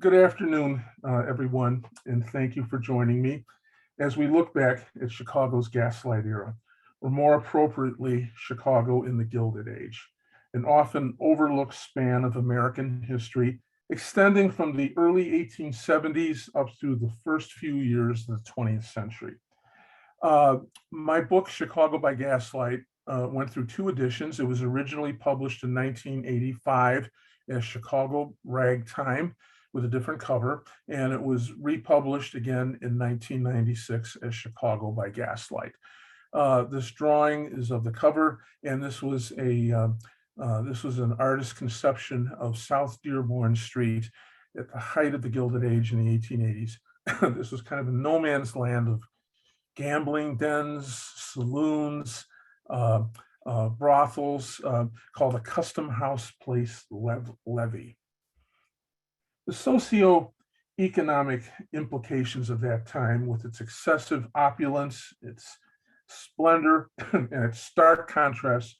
Good afternoon, everyone, and thank you for joining me as we look back at Chicago's Gaslight era, or more appropriately, Chicago in the Gilded Age, an often overlooked span of American history extending from the early 1870s up through the first few years of the 20th century. My book, Chicago by Gaslight, went through two editions. It was originally published in 1985 as Chicago Ragtime with a different cover, and it was republished again in 1996 as Chicago by Gaslight. This drawing is of the cover, and this was an artist's conception of South Dearborn Street at the height of the Gilded Age in the 1880s. This was kind of a no man's land of gambling dens, saloons, brothels, called a Custom House Place Levy. The socio-economic implications of that time, with its excessive opulence, its splendor, and its stark contrast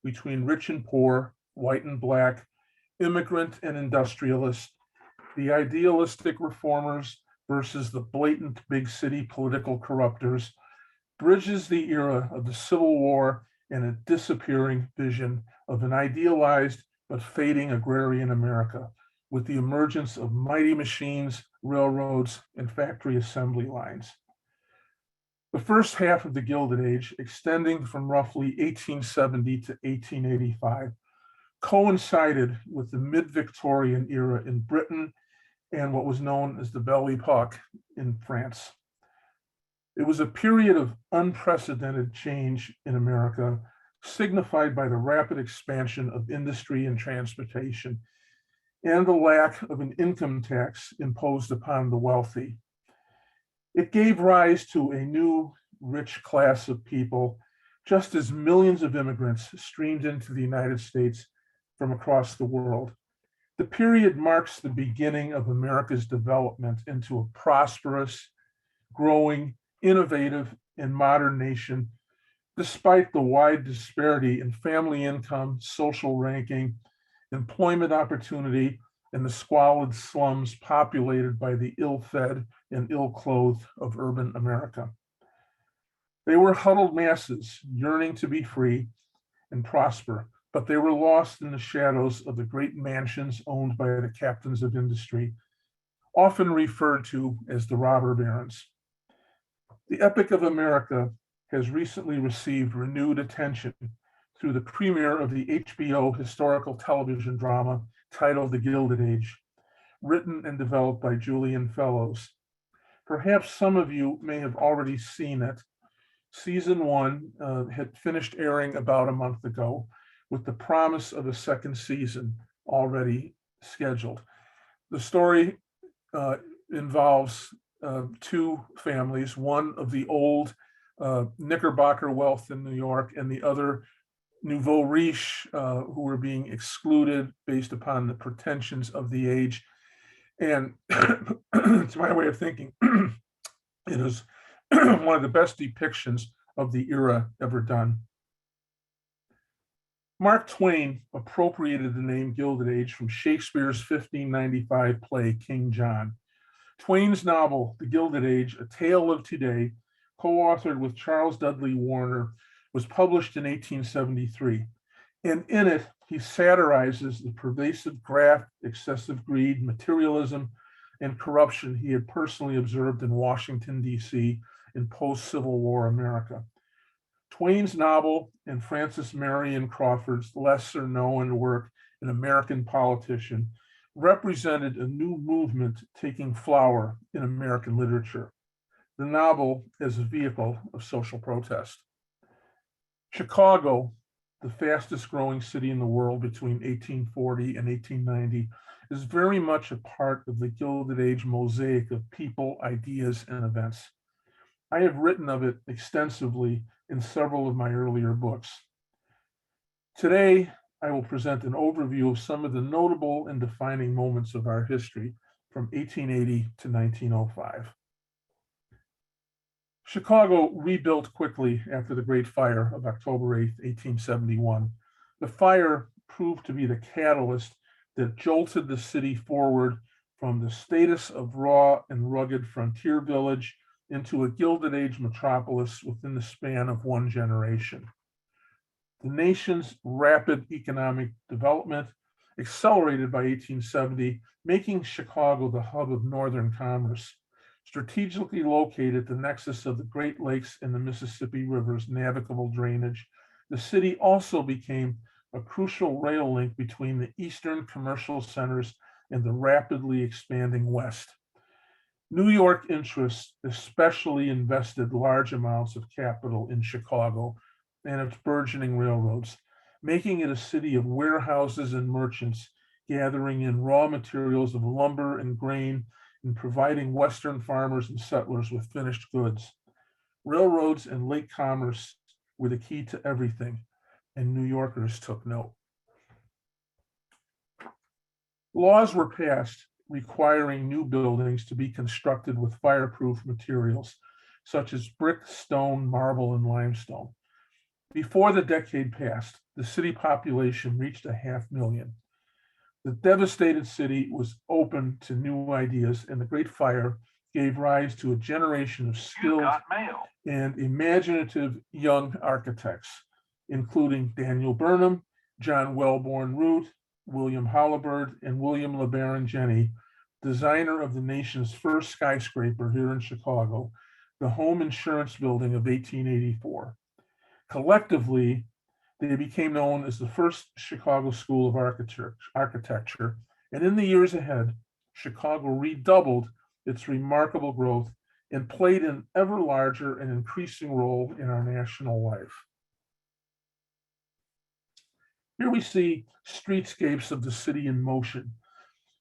between rich and poor, white and black, immigrant and industrialist, the idealistic reformers versus the blatant big city political corruptors, bridges the era of the Civil War and a disappearing vision of an idealized but fading agrarian America, with the emergence of mighty machines, railroads, and factory assembly lines. The first half of the Gilded Age, extending from roughly 1870 to 1885, coincided with the mid-Victorian era in Britain and what was known as the Belle Epoque in France. It was a period of unprecedented change in America, signified by the rapid expansion of industry and transportation, and the lack of an income tax imposed upon the wealthy. It gave rise to a new rich class of people, just as millions of immigrants streamed into the United States from across the world. The period marks the beginning of America's development into a prosperous, growing, innovative, and modern nation, despite the wide disparity in family income, social ranking, employment opportunity, and the squalid slums populated by the ill-fed and ill-clothed of urban America. They were huddled masses yearning to be free and prosper, but they were lost in the shadows of the great mansions owned by the captains of industry, often referred to as the robber barons. The Epic of America has recently received renewed attention through the premiere of the HBO historical television drama titled The Gilded Age, written and developed by Julian Fellowes. Perhaps some of you may have already seen it. Season 1 had finished airing about a month ago, with the promise of a second season already scheduled. The story involves two families, one of the old Knickerbocker wealth in New York, and the other nouveau riche who were being excluded based upon the pretensions of the age. And it's my way of thinking, it is one of the best depictions of the era ever done. Mark Twain appropriated the name Gilded Age from Shakespeare's 1595 play King John. Twain's novel, The Gilded Age, A Tale of Today, co-authored with Charles Dudley Warner, was published in 1873. And in it, he satirizes the pervasive graft, excessive greed, materialism, and corruption he had personally observed in Washington, D.C. in post-Civil War America. Twain's novel and Francis Marion Crawford's lesser-known work, An American Politician, represented a new movement taking flower in American literature, the novel as a vehicle of social protest. Chicago, the fastest growing city in the world between 1840 and 1890, is very much a part of the Gilded Age mosaic of people, ideas, and events. I have written of it extensively in several of my earlier books. Today, I will present an overview of some of the notable and defining moments of our history from 1880 to 1905. Chicago rebuilt quickly after the Great Fire of October 8, 1871. The fire proved to be the catalyst that jolted the city forward from the status of raw and rugged frontier village into a Gilded Age metropolis within the span of one generation. The nation's rapid economic development accelerated by 1870, making Chicago the hub of northern commerce. Strategically located at the nexus of the Great Lakes and the Mississippi River's navigable drainage, the city also became a crucial rail link between the eastern commercial centers and the rapidly expanding West. New York interests especially invested large amounts of capital in Chicago and its burgeoning railroads, making it a city of warehouses and merchants gathering in raw materials of lumber and grain and providing Western farmers and settlers with finished goods. Railroads and lake commerce were the key to everything, and New Yorkers took note. Laws were passed requiring new buildings to be constructed with fireproof materials, such as brick, stone, marble, and limestone. Before the decade passed, the city population reached 500,000. The devastated city was open to new ideas, and the Great Fire gave rise to a generation of skilled and imaginative young architects, including Daniel Burnham, John Wellborn Root, William Holabird, and William LeBaron Jenney, designer of the nation's first skyscraper here in Chicago, the Home Insurance Building of 1884. Collectively, they became known as the first Chicago School of Architecture, and in the years ahead, Chicago redoubled its remarkable growth and played an ever larger and increasing role in our national life. Here we see streetscapes of the city in motion.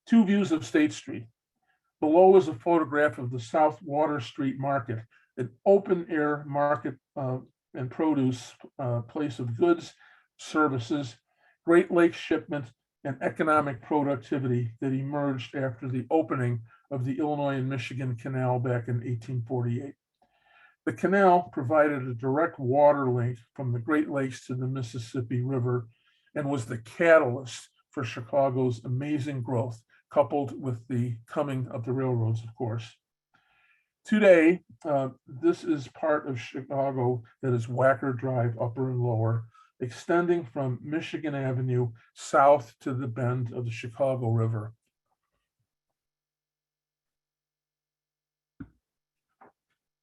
Two views of State Street. Below is a photograph of the South Water Street Market, an open-air market and produce place of goods, services, Great Lakes shipment, and economic productivity that emerged after the opening of the Illinois and Michigan Canal back in 1848. The canal provided a direct water link from the Great Lakes to the Mississippi River and was the catalyst for Chicago's amazing growth, coupled with the coming of the railroads, of course. Today, this is part of Chicago that is Wacker Drive, upper and lower, extending from Michigan Avenue south to the bend of the Chicago River.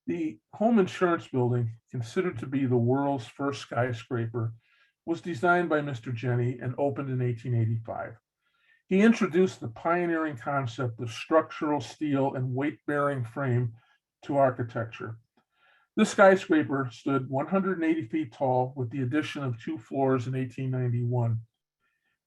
The Home Insurance Building, considered to be the world's first skyscraper, was designed by Mr. Jenney and opened in 1885. He introduced the pioneering concept of structural steel and weight-bearing frame to architecture. This skyscraper stood 180 feet tall with the addition of 2 floors in 1891.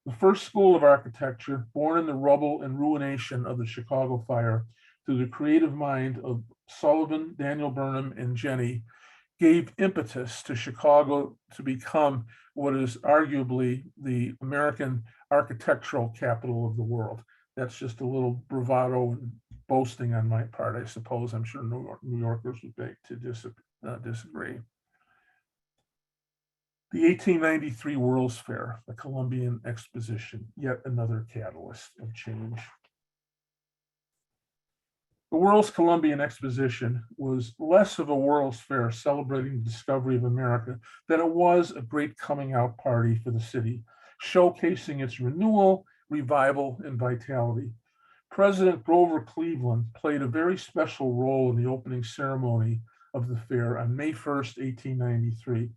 The first school of architecture, born in the rubble and ruination of the Chicago fire through the creative mind of Sullivan, Daniel Burnham, and Jenney, gave impetus to Chicago to become what is arguably the American architectural capital of the world. That's just a little bravado and boasting on my part, I suppose. I'm sure New Yorkers would beg to disagree. The 1893 World's Fair, the Colombian Exposition, yet another catalyst of change. The World's Colombian Exposition was less of a World's Fair celebrating the discovery of America than it was a great coming out party for the city, showcasing its renewal, revival, and vitality. President Grover Cleveland played a very special role in the opening ceremony of the fair on May 1st, 1893.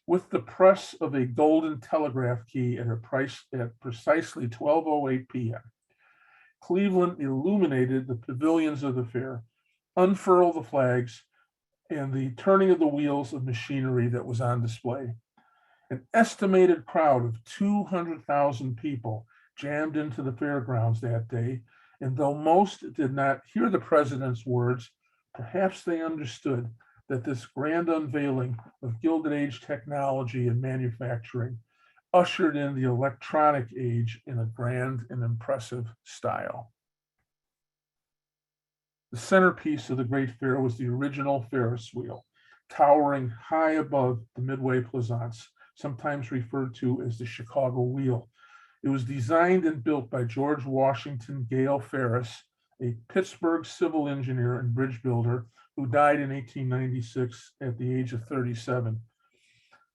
With the press of a golden telegraph key at precisely 12:08 p.m., Cleveland illuminated the pavilions of the fair, unfurled the flags, and the turning of the wheels of machinery that was on display. An estimated crowd of 200,000 people jammed into the fairgrounds that day, and though most did not hear the president's words, perhaps they understood that this grand unveiling of Gilded Age technology and manufacturing ushered in the electronic age in a grand and impressive style. The centerpiece of the Great Fair was the original Ferris Wheel, towering high above the Midway Plaisance, sometimes referred to as the Chicago Wheel. It was designed and built by George Washington Gale Ferris a Pittsburgh civil engineer and bridge builder who died in 1896 at the age of 37.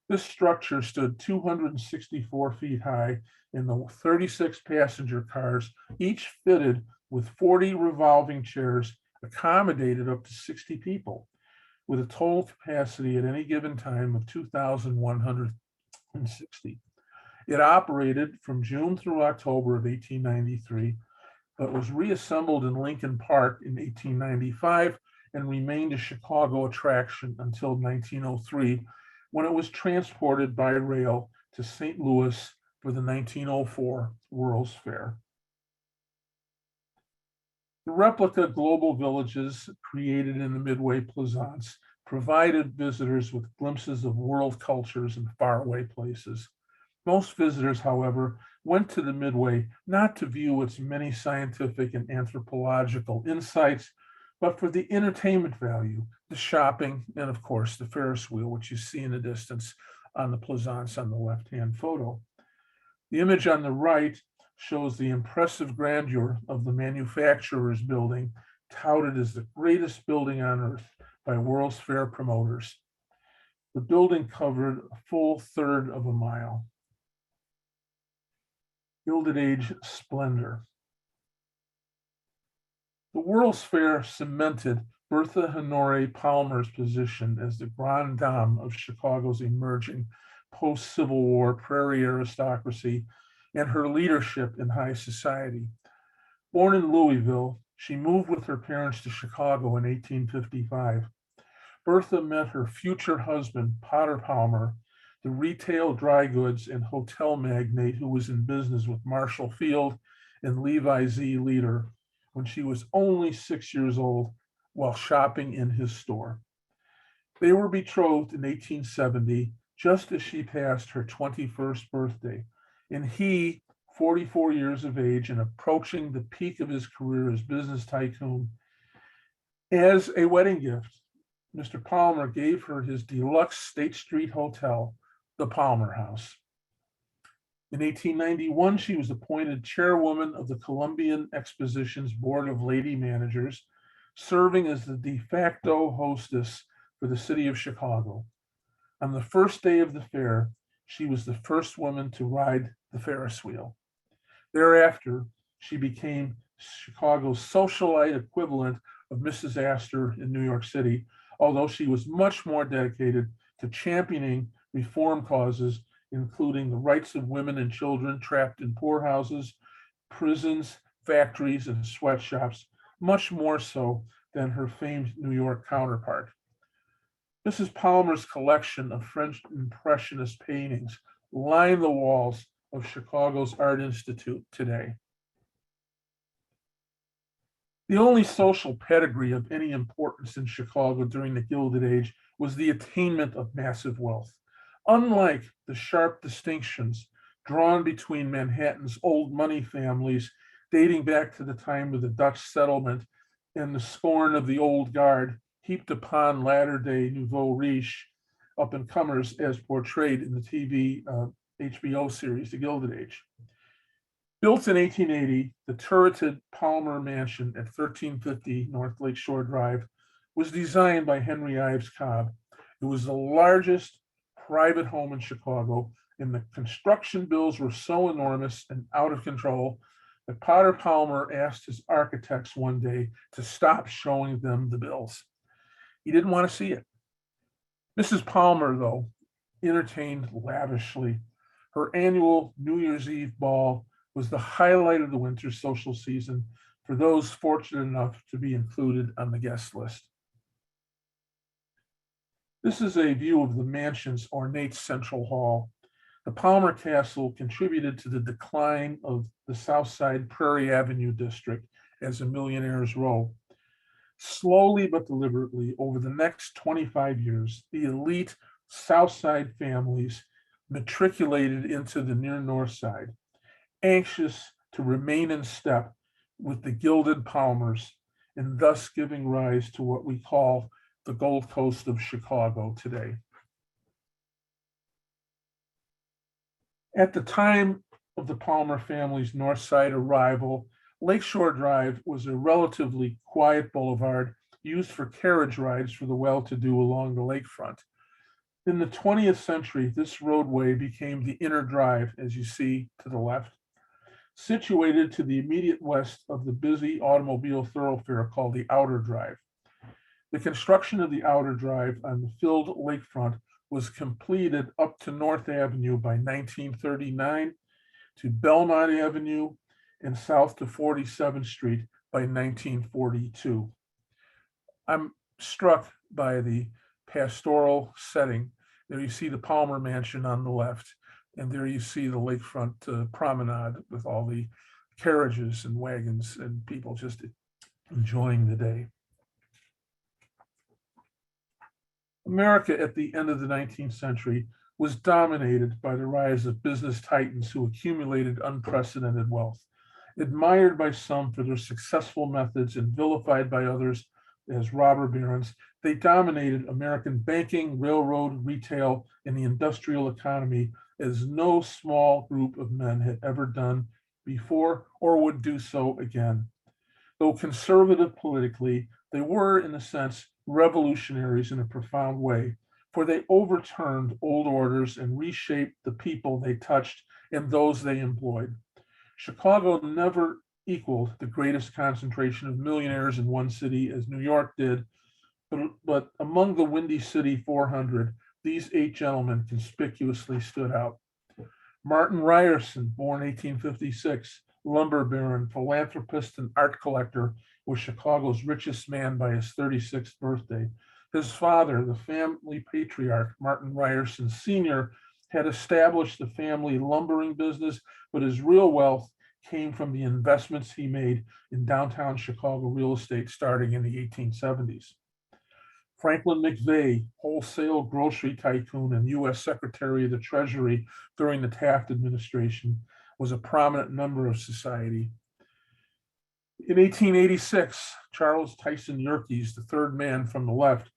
This structure stood 264 feet high, and the 36 passenger cars, each fitted with 40 revolving chairs, accommodated up to 60 people, with a total capacity at any given time of 2,160. It operated from June through October of 1893, but was reassembled in Lincoln Park in 1895 and remained a Chicago attraction until 1903, when it was transported by rail to St. Louis for the 1904 World's Fair. The replica global villages created in the Midway Plaisance provided visitors with glimpses of world cultures and faraway places. Most visitors, however, went to the Midway not to view its many scientific and anthropological insights, but for the entertainment value, the shopping, and of course, the Ferris wheel, which you see in the distance on the Plaisance on the left-hand photo. The image on the right shows the impressive grandeur of the manufacturer's building, touted as the greatest building on earth by World's Fair promoters. The building covered a full third of a mile. Gilded Age splendor. The World's Fair cemented Bertha Honore Palmer's position as the grande dame of Chicago's emerging post-Civil War prairie aristocracy and her leadership in high society. Born in Louisville, she moved with her parents to Chicago in 1855. Bertha met her future husband, Potter Palmer, the retail dry goods and hotel magnate who was in business with Marshall Field and Levi Z. Leader, when she was only 6 years old while shopping in his store. They were betrothed in 1870, just as she passed her 21st birthday, and he, 44 years of age and approaching the peak of his career as business tycoon. As a wedding gift, Mr. Palmer gave her his deluxe State Street hotel, the Palmer House. In 1891, she was appointed chairwoman of the Colombian Exposition's Board of Lady Managers, serving as the de facto hostess for the city of Chicago. On the first day of the fair, she was the first woman to ride the Ferris wheel. Thereafter, she became Chicago's socialite equivalent of Mrs. Astor in New York City, although she was much more dedicated to championing reform causes, including the rights of women and children trapped in poorhouses, prisons, factories, and sweatshops, much more so than her famed New York counterpart. Mrs. Palmer's collection of French Impressionist paintings line the walls of Chicago's Art Institute today. The only social pedigree of any importance in Chicago during the Gilded Age was the attainment of massive wealth. Unlike the sharp distinctions drawn between Manhattan's old money families dating back to the time of the Dutch settlement and the scorn of the old guard heaped upon latter-day nouveau riche up-and-comers as portrayed in the TV HBO series, The Gilded Age. Built in 1880, the turreted Palmer Mansion at 1350 North Lakeshore Drive was designed by Henry Ives Cobb. It was the largest private home in Chicago, and the construction bills were so enormous and out of control that Potter Palmer asked his architects one day to stop showing them the bills. He didn't want to see it. Mrs. Palmer, though, entertained lavishly. Her annual New Year's Eve ball was the highlight of the winter social season for those fortunate enough to be included on the guest list. This is a view of the mansion's ornate central hall. The Palmer Castle contributed to the decline of the South Side Prairie Avenue district as a millionaire's row. Slowly but deliberately, over the next 25 years, the elite South Side families matriculated into the near North Side, anxious to remain in step with the gilded Palmers, and thus giving rise to what we call the Gold Coast of Chicago today. At the time of the Palmer family's North Side arrival, Lakeshore Drive was a relatively quiet boulevard used for carriage rides for the well-to-do along the lakefront. In the 20th century, this roadway became the inner drive, as you see to the left, situated to the immediate west of the busy automobile thoroughfare called the Outer Drive. The construction of the Outer Drive on the filled lakefront was completed up to North Avenue by 1939, to Belmont Avenue, and south to 47th Street by 1942. I'm struck by the pastoral setting. There you see the Palmer Mansion on the left, and there you see the lakefront promenade with all the carriages and wagons and people just enjoying the day. America at the end of the 19th century was dominated by the rise of business titans who accumulated unprecedented wealth. Admired by some for their successful methods and vilified by others as robber barons, they dominated American banking, railroad, retail, and the industrial economy as no small group of men had ever done before or would do so again. Though conservative politically, they were, in a sense, revolutionaries in a profound way, for they overturned old orders and reshaped the people they touched and those they employed. Chicago never equaled the greatest concentration of millionaires in one city as New York did, but among the Windy City 400, these 8 gentlemen conspicuously stood out. Martin Ryerson, born 1856, lumber baron, philanthropist, and art collector, was Chicago's richest man by his 36th birthday. His father, the family patriarch, Martin Ryerson Sr., had established the family lumbering business, but his real wealth came from the investments he made in downtown Chicago real estate starting in the 1870s. Franklin McVeigh, wholesale grocery tycoon and U.S. Secretary of the Treasury during the Taft administration, was a prominent member of society. In 1886, Charles Tyson Yerkes, the third man from the left,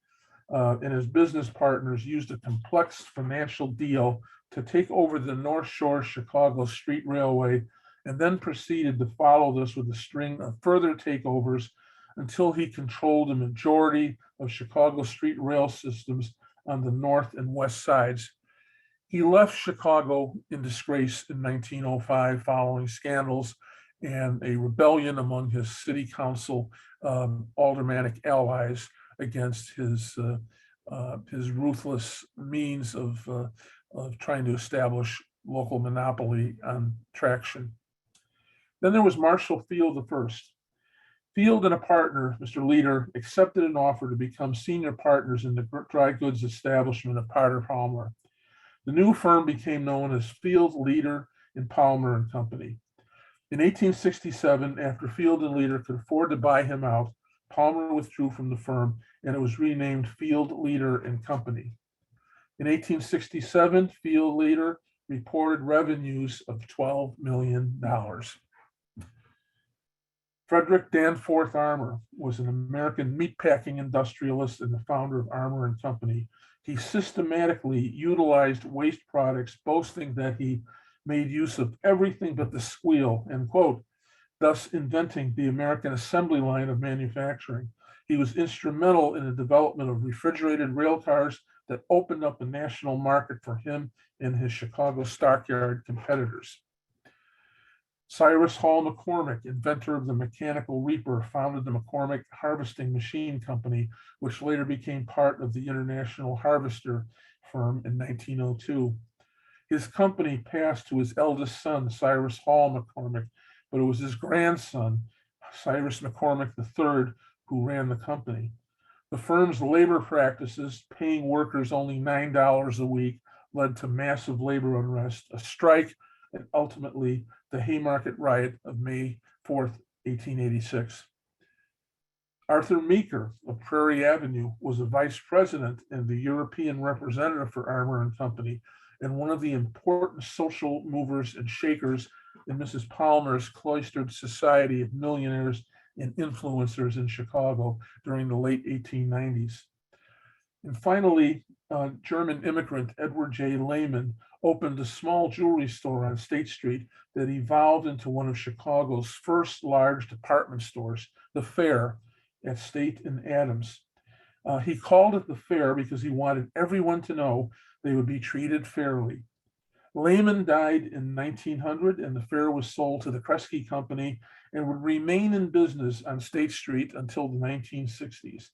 and his business partners used a complex financial deal to take over the North Shore Chicago Street Railway, and then proceeded to follow this with a string of further takeovers until he controlled a majority of Chicago street rail systems on the north and west sides. He left Chicago in disgrace in 1905 following scandals and a rebellion among his city council aldermanic allies against his ruthless means of trying to establish local monopoly on traction. Then there was Marshall Field I. Field and a partner, Mr. Leader, accepted an offer to become senior partners in the dry goods establishment of Potter Palmer. The new firm became known as Field, Leader, and Palmer and Company. In 1867, after Field and Leader could afford to buy him out, Palmer withdrew from the firm and it was renamed Field, Leader, and Company. In 1867, Field Leader reported revenues of $12 million. Frederick Danforth Armour was an American meatpacking industrialist and the founder of Armour and Company. He systematically utilized waste products, boasting that he made use of everything but the squeal, end quote, thus inventing the American assembly line of manufacturing. He was instrumental in the development of refrigerated rail cars that opened up a national market for him and his Chicago stockyard competitors. Cyrus Hall McCormick, inventor of the mechanical reaper, founded the Mccormick Harvesting Machine Company, which later became part of the International Harvester firm in 1902. His company passed to his eldest son, Cyrus Hall McCormick, but it was his grandson, Cyrus McCormick III, who ran the company. The firm's labor practices, paying workers only $9 a week, led to massive labor unrest, a strike, and ultimately the Haymarket Riot of May 4th, 1886. Arthur Meeker of Prairie Avenue was a vice president and the European representative for Armour and Company, and one of the important social movers and shakers in Mrs. Palmer's cloistered society of millionaires and influencers in Chicago during the late 1890s. And finally, German immigrant Edward J. Layman opened a small jewelry store on State Street that evolved into one of Chicago's first large department stores, the Fair, at State and Addams. He called it the Fair because he wanted everyone to know they would be treated fairly. Layman died in 1900, and the fair was sold to the Kresge Company and would remain in business on State Street until the 1960s.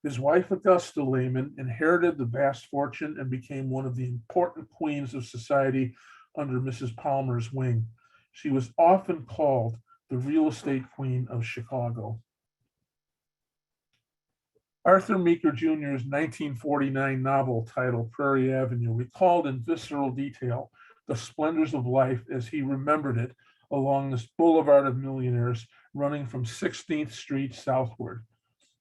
His wife, Augusta Layman, inherited the vast fortune and became one of the important queens of society under Mrs. Palmer's wing. She was often called the real estate queen of Chicago. Arthur Meeker Jr.'s 1949 novel titled Prairie Avenue recalled in visceral detail the splendors of life as he remembered it along this boulevard of millionaires running from 16th Street southward.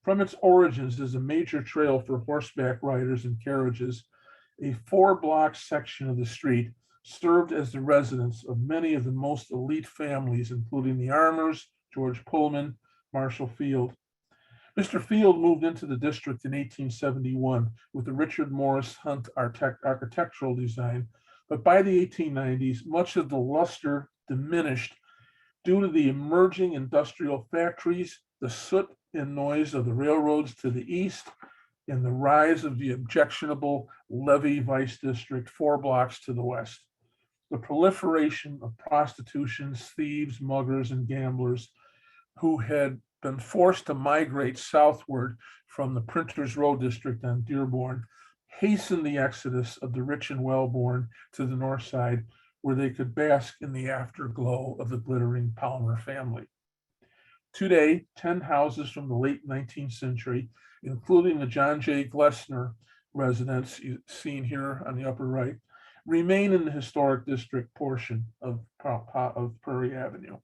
From its origins as a major trail for horseback riders and carriages, a 4-block section of the street served as the residence of many of the most elite families, including the Armours, George Pullman, Marshall Field. Mr. Field moved into the district in 1871 with the Richard Morris Hunt architectural design, but by the 1890s, much of the luster diminished due to the emerging industrial factories, the soot and noise of the railroads to the east, and the rise of the objectionable Levy Vice District 4 blocks to the west. The proliferation of prostitutions, thieves, muggers, and gamblers who had been forced to migrate southward from the Printers Row district on Dearborn hastened the exodus of the rich and well-born to the north side, where they could bask in the afterglow of the glittering Palmer family. Today, 10 houses from the late 19th century, including the John J. Glessner residence seen here on the upper right, remain in the historic district portion of Prairie Avenue.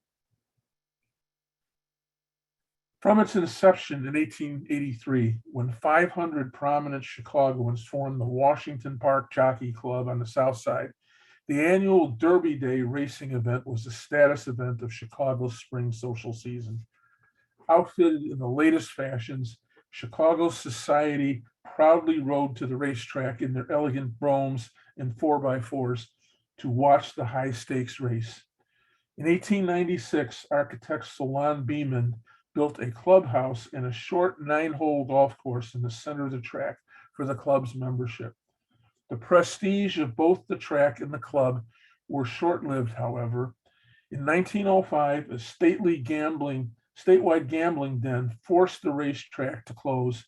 From its inception in 1883, when 500 prominent Chicagoans formed the Washington Park Jockey Club on the south side, the annual Derby Day racing event was the status event of Chicago's spring social season. Outfitted in the latest fashions, Chicago's society proudly rode to the racetrack in their elegant bromes and 4x4s to watch the high-stakes race. In 1896, architect Solon Beeman built a clubhouse and a short 9-hole golf course in the center of the track for the club's membership. The prestige of both the track and the club were short-lived, however. In 1905, a statewide gambling den forced the racetrack to close,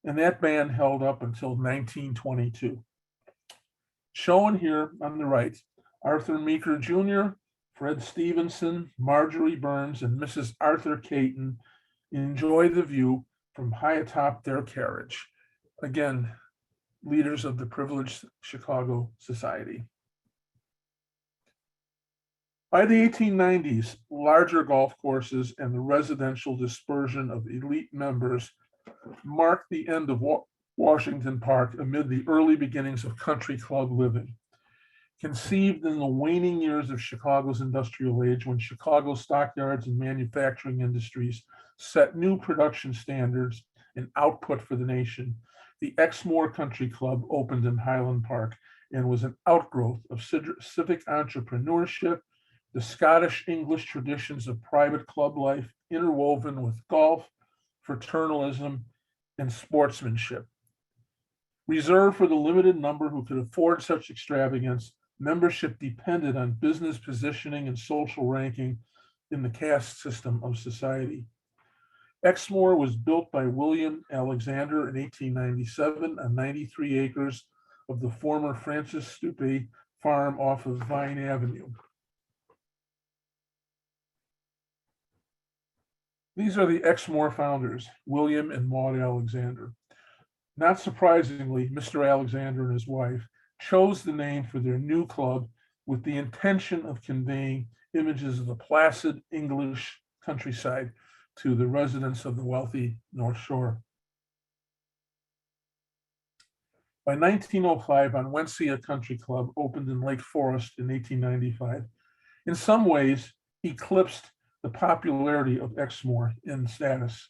and that ban held up until 1922. Shown here on the right, Arthur Meeker Jr., Fred Stevenson, Marjorie Burns, and Mrs. Arthur Caton enjoy the view from high atop their carriage. Again, leaders of the privileged Chicago society. By the 1890s, larger golf courses and the residential dispersion of elite members marked the end of Washington Park amid the early beginnings of country club living. Conceived in the waning years of Chicago's industrial age, when Chicago's stockyards and manufacturing industries set new production standards and output for the nation, the Exmoor Country Club opened in Highland Park and was an outgrowth of civic entrepreneurship, the Scottish-English traditions of private club life interwoven with golf, fraternalism, and sportsmanship. Reserved for the limited number who could afford such extravagance, membership depended on business positioning and social ranking in the caste system of society. Exmoor was built by William Alexander in 1897 on 93 acres of the former Francis Stupe farm off of Vine Avenue. These are the Exmoor founders, William and Maud Alexander. Not surprisingly, Mr. Alexander and his wife chose the name for their new club with the intention of conveying images of the placid English countryside to the residents of the wealthy North Shore. By 1905, Onwensia Country Club opened in Lake Forest in 1895. In some ways, eclipsed the popularity of Exmoor in status.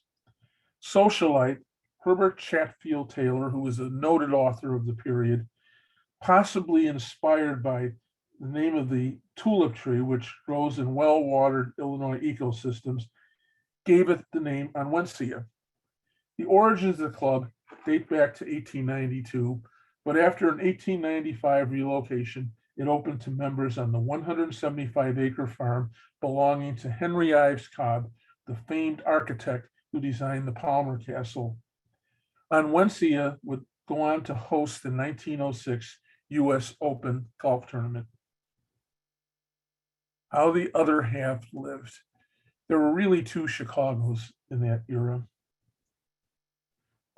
Socialite, Herbert Chatfield Taylor, who was a noted author of the period, possibly inspired by the name of the tulip tree, which grows in well-watered Illinois ecosystems, gave it the name Onwensia. The origins of the club date back to 1892, but after an 1895 relocation, it opened to members on the 175-acre farm belonging to Henry Ives Cobb, the famed architect who designed the Palmer Castle. Onwensia would go on to host the 1906 U.S. Open golf tournament. How the other half lived. There were really two Chicagos in that era.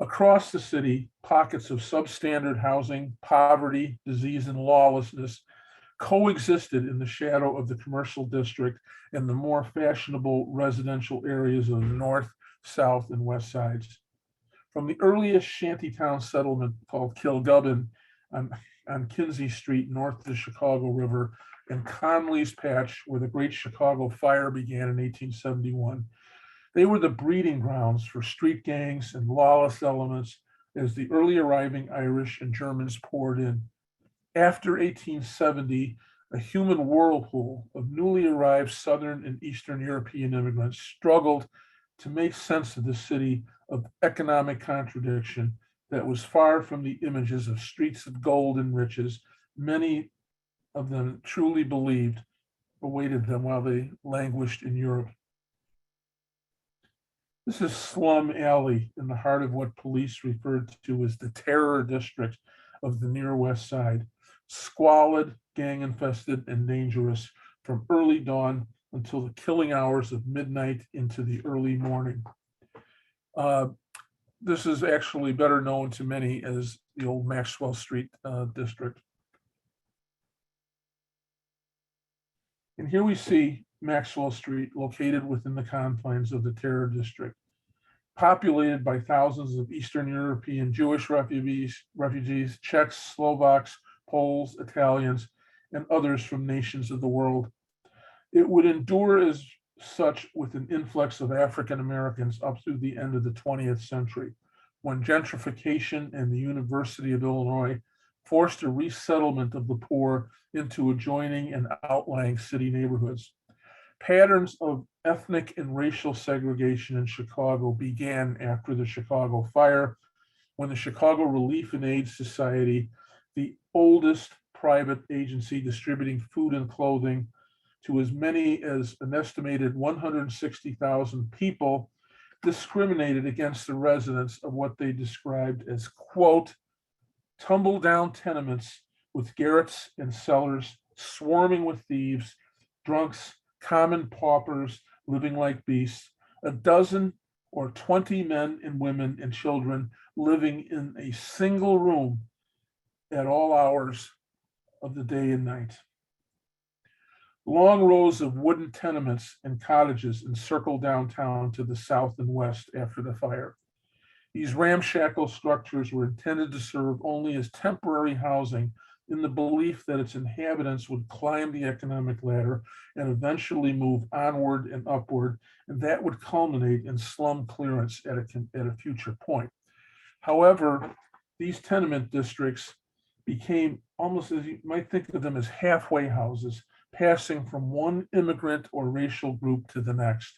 Across the city, pockets of substandard housing, poverty, disease, and lawlessness coexisted in the shadow of the commercial district and the more fashionable residential areas of the north, south, and west sides. From the earliest shantytown settlement called Kilgubbin on Kinsey Street north of the Chicago River and Conley's Patch, where the Great Chicago Fire began in 1871, they were the breeding grounds for street gangs and lawless elements as the early arriving Irish and Germans poured in. After 1870, a human whirlpool of newly arrived Southern and Eastern European immigrants struggled to make sense of the city of economic contradiction that was far from the images of streets of gold and riches many of them truly believed awaited them while they languished in Europe. This is Slum Alley in the heart of what police referred to as the terror district of the near west side, squalid, gang-infested, and dangerous from early dawn until the killing hours of midnight into the early morning. This is actually better known to many as the old Maxwell Street district. And here we see Maxwell Street located within the confines of the terror district, populated by thousands of Eastern European Jewish refugees, Czechs, Slovaks, Poles, Italians, and others from nations of the world. It would endure as such with an influx of African Americans up through the end of the 20th century, when gentrification and the University of Illinois forced a resettlement of the poor into adjoining and outlying city neighborhoods. Patterns of ethnic and racial segregation in Chicago began after the Chicago Fire, when the Chicago Relief and Aid Society, the oldest private agency distributing food and clothing to as many as an estimated 160,000 people, discriminated against the residents of what they described as, quote, tumble-down tenements with garrets and cellars swarming with thieves, drunks, common paupers living like beasts, a dozen or 20 men and women and children living in a single room at all hours of the day and night. Long rows of wooden tenements and cottages encircle downtown to the south and west after the fire. These ramshackle structures were intended to serve only as temporary housing in the belief that its inhabitants would climb the economic ladder and eventually move onward and upward, and that would culminate in slum clearance at a future point. However, these tenement districts became almost, as you might think of them, as halfway houses, passing from one immigrant or racial group to the next.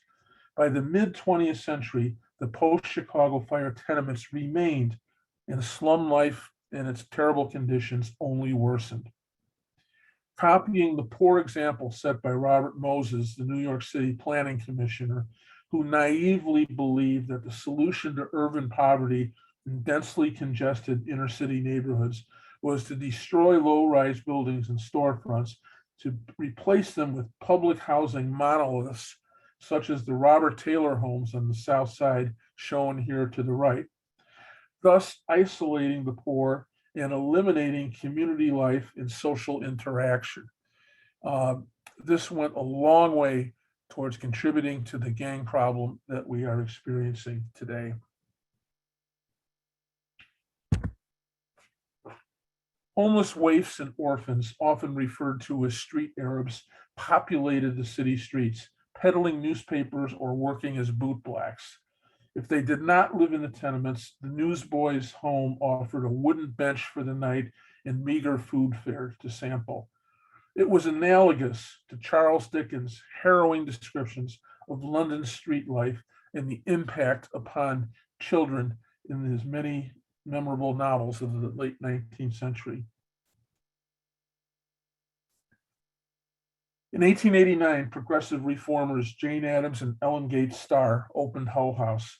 By the mid-20th century, the post-Chicago Fire tenements remained, and slum life and its terrible conditions only worsened. Copying the poor example set by Robert Moses, the New York City Planning Commissioner, who naively believed that the solution to urban poverty in densely congested inner city neighborhoods was to destroy low-rise buildings and storefronts, to replace them with public housing monoliths, such as the Robert Taylor homes on the south side, shown here to the right, thus isolating the poor and eliminating community life and social interaction. This went a long way towards contributing to the gang problem that we are experiencing today. Homeless waifs and orphans, often referred to as street Arabs, populated the city streets, peddling newspapers or working as bootblacks. If they did not live in the tenements, the newsboy's home offered a wooden bench for the night and meager food fare to sample. It was analogous to Charles Dickens' harrowing descriptions of London street life and the impact upon children in his many memorable novels of the late 19th century. In 1889, progressive reformers Jane Addams and Ellen Gates Starr opened Hull House.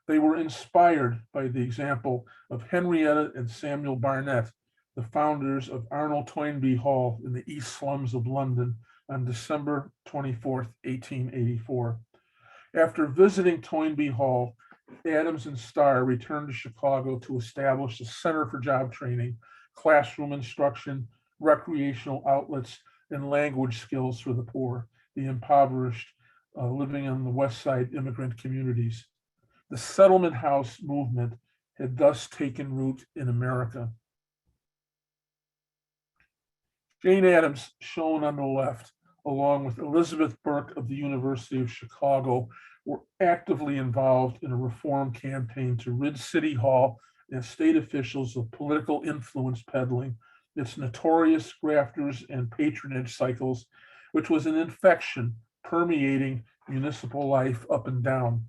They were inspired by the example of Henrietta and Samuel Barnett, the founders of Arnold Toynbee Hall in the East Slums of London on December 24, 1884. After visiting Toynbee Hall, Addams and Starr returned to Chicago to establish a center for job training, classroom instruction, recreational outlets, and language skills for the poor, the impoverished, living on the West Side immigrant communities. The settlement house movement had thus taken root in America. Jane Addams, shown on the left, along with Elizabeth Burke of the University of Chicago, were actively involved in a reform campaign to rid City Hall and state officials of political influence peddling, its notorious grafters and patronage cycles, which was an infection permeating municipal life up and down,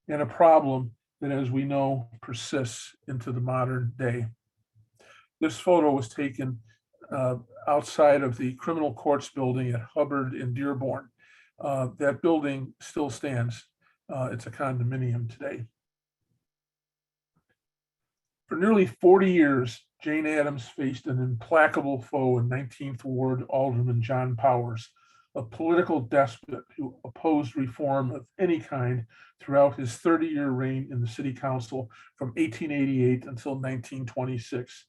and a problem that, as we know, persists into the modern day. This photo was taken outside of the criminal courts building at Hubbard in Dearborn. That building still stands. It's a condominium today. For nearly 40 years, Jane Addams faced an implacable foe in 19th Ward Alderman John Powers, a political despot who opposed reform of any kind throughout his 30-year reign in the city council from 1888 until 1926.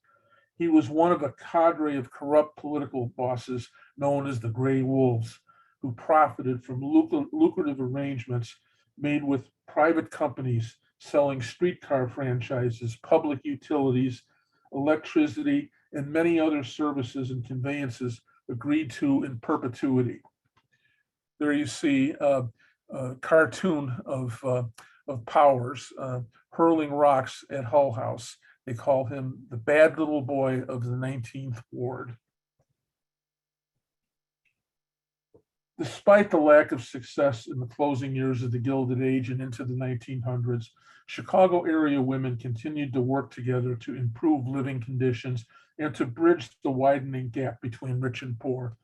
He was one of a cadre of corrupt political bosses known as the Gray Wolves, who profited from lucrative arrangements made with private companies selling streetcar franchises, public utilities, electricity, and many other services and conveyances agreed to in perpetuity. There you see a cartoon of Powers hurling rocks at Hull House. They call him the bad little boy of the 19th Ward. Despite the lack of success in the closing years of the Gilded Age and into the 1900s, Chicago area women continued to work together to improve living conditions and to bridge the widening gap between rich and poor.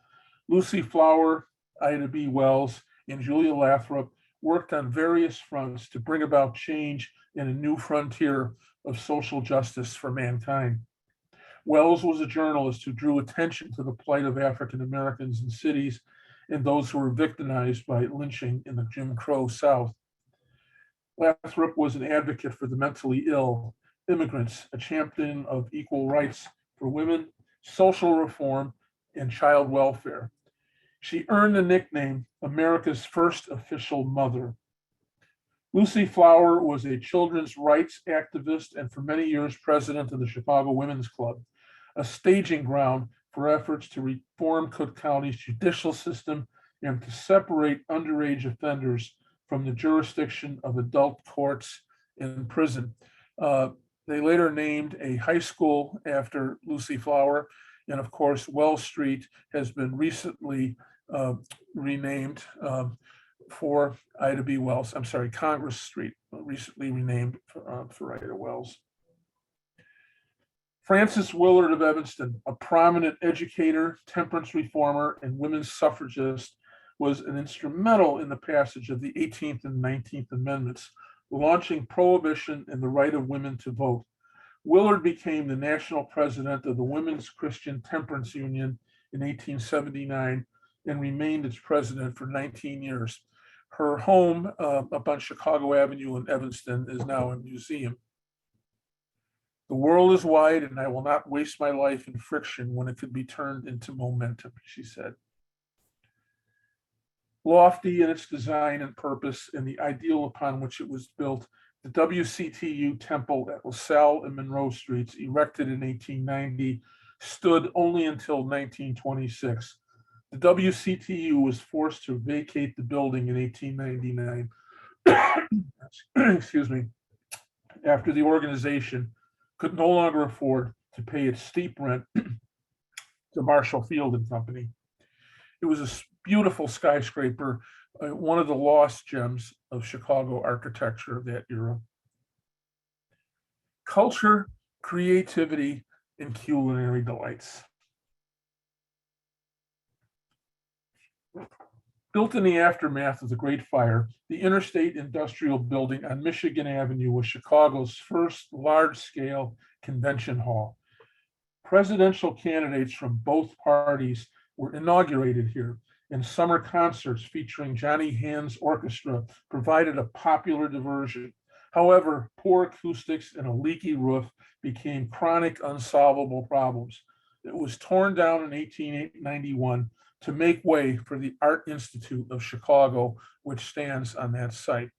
Lucy Flower, Ida B. Wells, and Julia Lathrop worked on various fronts to bring about change in a new frontier of social justice for mankind. Wells was a journalist who drew attention to the plight of African Americans in cities and those who were victimized by lynching in the Jim Crow South. Lathrop was an advocate for the mentally ill, immigrants, a champion of equal rights for women, social reform, and child welfare. She earned the nickname America's first official mother. Lucy Flower was a children's rights activist and for many years president of the Chicago Women's Club, a staging ground for efforts to reform Cook County's judicial system and to separate underage offenders from the jurisdiction of adult courts and prison. They later named a high school after Lucy Flower, and of course, Wells Street has been recently renamed for Ida B. Wells. I'm sorry, Congress Street, recently renamed for Ida Wells. Frances Willard of Evanston, a prominent educator, temperance reformer, and women's suffragist, was an instrumental in the passage of the 18th and 19th Amendments, launching prohibition and the right of women to vote. Willard became the national president of the Women's Christian Temperance Union in 1879 and remained its president for 19 years. Her home up on Chicago Avenue in Evanston is now a museum. The world is wide, and I will not waste my life in friction when it could be turned into momentum, she said. Lofty in its design and purpose and the ideal upon which it was built, the WCTU Temple at LaSalle and Monroe Streets, erected in 1890, stood only until 1926. The WCTU was forced to vacate the building in 1899. Excuse me. after the organization could no longer afford to pay its steep rent to Marshall Field and Company. It was a beautiful skyscraper, one of the lost gems of Chicago architecture of that era. Culture, creativity, and culinary delights. Built in the aftermath of the Great Fire, the Interstate Industrial Building on Michigan Avenue was Chicago's first large-scale convention hall. Presidential candidates from both parties were inaugurated here, and summer concerts featuring Johnny Hand's orchestra provided a popular diversion. However, poor acoustics and a leaky roof became chronic, unsolvable problems. It was torn down in 1891 to make way for the Art Institute of Chicago, which stands on that site.